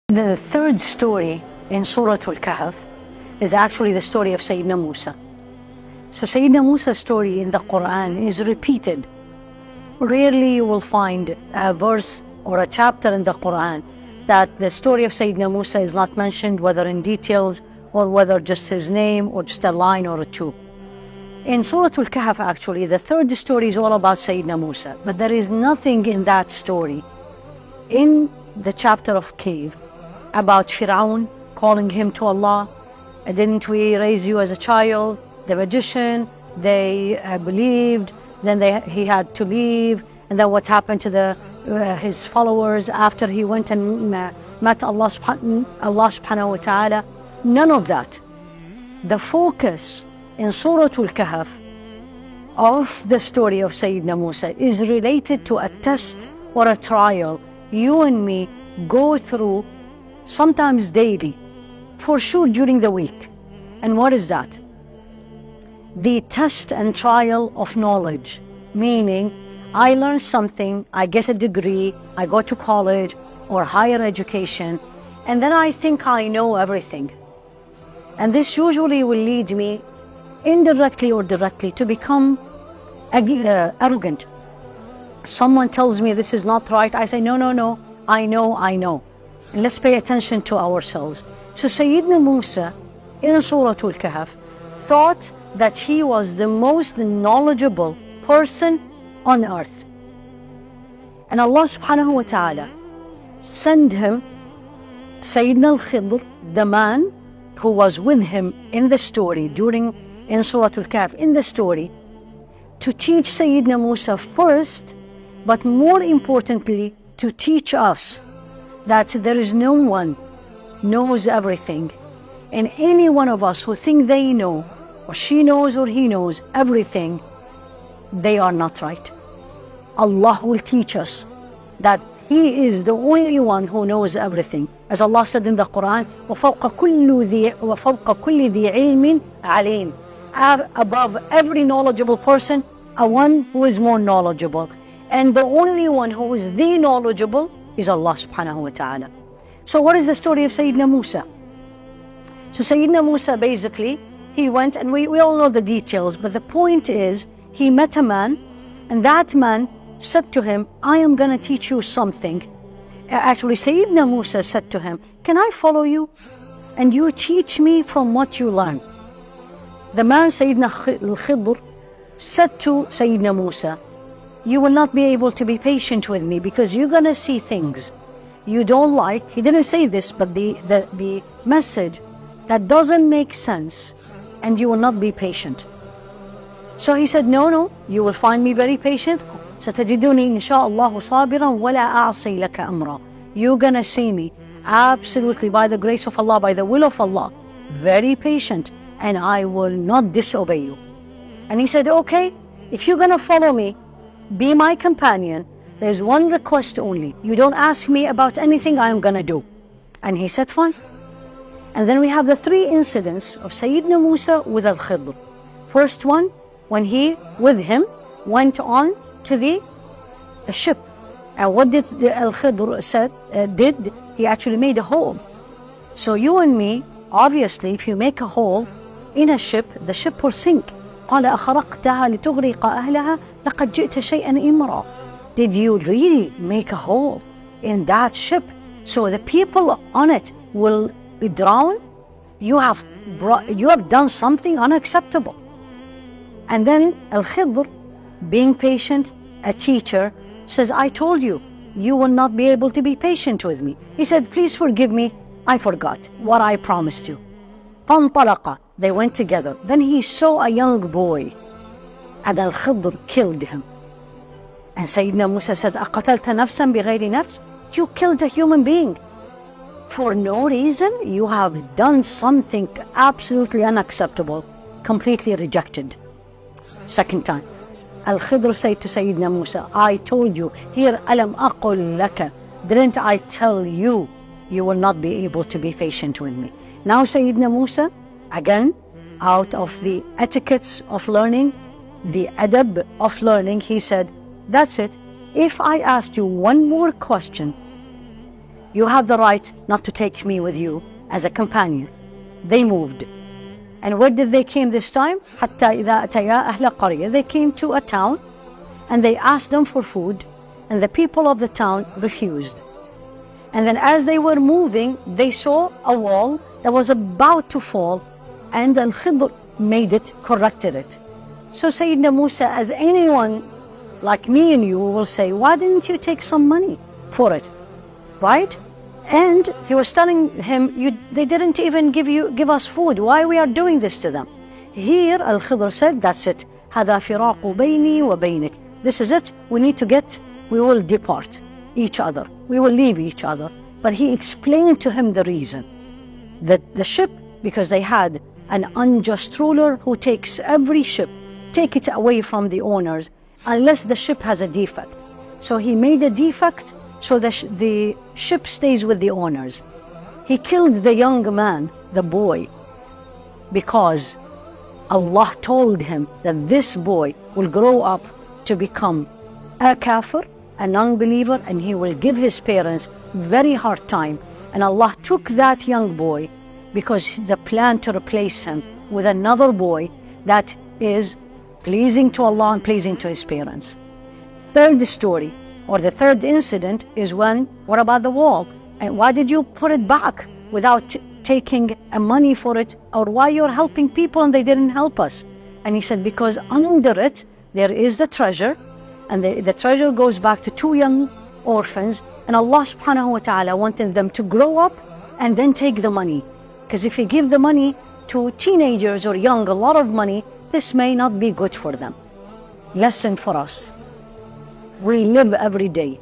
The third story in Surah Al-Kahf is actually the story of Sayyidina Musa. So Sayyidina Musa's story in the Quran is repeated. Rarely you will find a verse or a chapter in the Quran that the story of Sayyidina Musa is not mentioned, whether in details or whether just his name or just a line or a two. In Surah Al-Kahf actually, the third story is all about Sayyidina Musa, but there is nothing in that story in the chapter of Cave about Fir'aun calling him to Allah. Didn't we raise you as a child? The magician, they believed, then he had to leave, and then what happened to his followers after he went and met Allah subhanahu wa ta'ala. None of that. The focus in Surah Al-Kahf of the story of Sayyidina Musa is related to a test or a trial you and me go through sometimes daily, for sure during the week. And what is that? The test and trial of knowledge, meaning I learn something, I get a degree, I go to college or higher education, and then I think I know everything. And this usually will lead me, indirectly or directly, to become arrogant. Someone tells me this is not right, I say, no, I know. And let's pay attention to ourselves. So Sayyidina Musa in Surah Al-Kahf thought that he was the most knowledgeable person on earth. And Allah subhanahu wa ta'ala sent him Sayyidina Al-Khidr, the man who was with him in the story, in Surah Al-Kahf, in the story, to teach Sayyidina Musa first, but more importantly, to teach us that there is no one knows everything. And any one of us who think they know, or she knows or he knows everything, they are not right. Allah will teach us that He is the only one who knows everything. As Allah said in the Quran, وَفَوْقَ كُلِّ ذِي عِلْمٍ عَلِيمٍ. Above every knowledgeable person, a one who is more knowledgeable. And the only one who is the knowledgeable is Allah subhanahu wa ta'ala. So what is the story of Sayyidina Musa? So Sayyidina Musa basically, he went, and we all know the details, but the point is, he met a man, and that man said to him, I am going to teach you something. Actually, Sayyidina Musa said to him, can I follow you? And you teach me from what you learn. The man, Sayyidina Al-Khidr, said to Sayyidina Musa, you will not be able to be patient with me because you're going to see things you don't like. He didn't say this, but the message that doesn't make sense, and you will not be patient. So he said, no, you will find me very patient. ستجدني إن شاء الله صابرا ولا أعصي لك أمرا. You're going to see me absolutely by the grace of Allah, by the will of Allah, very patient, and I will not disobey you. And he said, okay, if you're going to follow me, be my companion, there's one request only. You don't ask me about anything I'm going to do. And he said, fine. And then we have the three incidents of Sayyidina Musa with Al-Khidr. First one, when he, with him, went on to the ship. And what did Al-Khidr did? He actually made a hole. So you and me, obviously, if you make a hole in a ship, the ship will sink. قال أخرقتها لتغرق أهلها لقد جئت شيئا إمرا. Did you really make a hole in that ship so the people on it will drown? You have done something unacceptable. And then Al-Khidr, being patient, a teacher, says, I told you, you will not be able to be patient with me. He said, please forgive me, I forgot what I promised you. فانطلقا. They went together. Then he saw a young boy, and Al-Khidr killed him. And Sayyidina Musa says, أَقَتَلْتَ نَفْسًا بِغَيْرِ نَفْسٍ? You killed a human being. For no reason, you have done something absolutely unacceptable, completely rejected. Second time, Al-Khidr said to Sayyidina Musa, I told you, here, أَلَمْ أَقُلْ لَكَ, didn't I tell you, you will not be able to be patient with me. Now Sayyidina Musa, again, out of the etiquettes of learning, the adab of learning, he said, that's it. If I asked you one more question, you have the right not to take me with you as a companion. They moved. And where did they came this time? حتى إذا أتيا أهل قرية. They came to a town and they asked them for food, and the people of the town refused. And then as they were moving, they saw a wall that was about to fall, and Al-Khidr made it, corrected it. So Sayyidina Musa, as anyone like me and you will say, why didn't you take some money for it, right? And he was telling him, they didn't even give us food. Why we are doing this to them? Here Al-Khidr said, that's it. هذا فراق بيني وبينك. This is it. We will depart each other. We will leave each other. But he explained to him the reason. That the ship, because they had an unjust ruler who takes every ship, take it away from the owners, unless the ship has a defect. So he made a defect so the ship stays with the owners. He killed the young man, the boy, because Allah told him that this boy will grow up to become a kafir, an unbeliever, and he will give his parents very hard time. And Allah took that young boy because the plan to replace him with another boy that is pleasing to Allah and pleasing to his parents. Third story, or the third incident, is what about the wall? And why did you put it back without taking money for it? Or why you're helping people and they didn't help us? And he said, because under it, there is the treasure, and the treasure goes back to two young orphans, and Allah subhanahu wa ta'ala wanted them to grow up and then take the money. Because if you give the money to teenagers or young, a lot of money, this may not be good for them. Lesson for us. We live every day.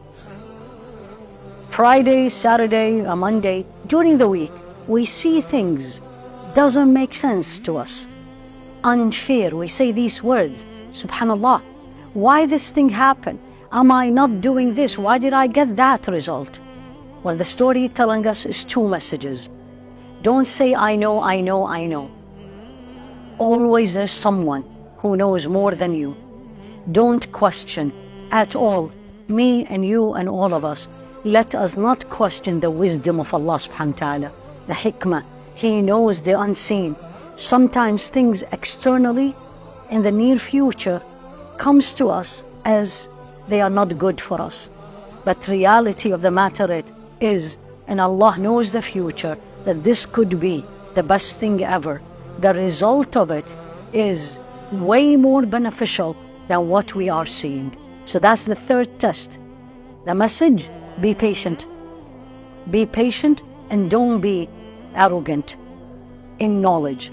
Friday, Saturday, or Monday, during the week, we see things doesn't make sense to us. Unfair. We say these words. Subhanallah. Why this thing happened? Am I not doing this? Why did I get that result? Well, the story telling us is two messages. Don't say, I know, I know, I know. Always there's someone who knows more than you. Don't question at all, me and you and all of us. Let us not question the wisdom of Allah subhanahu wa ta'ala, the hikmah. He knows the unseen. Sometimes things externally in the near future comes to us as they are not good for us. But reality of the matter is, and Allah knows the future, that this could be the best thing ever. The result of it is way more beneficial than what we are seeing. So that's the third test. The message, be patient. Be patient and don't be arrogant in knowledge.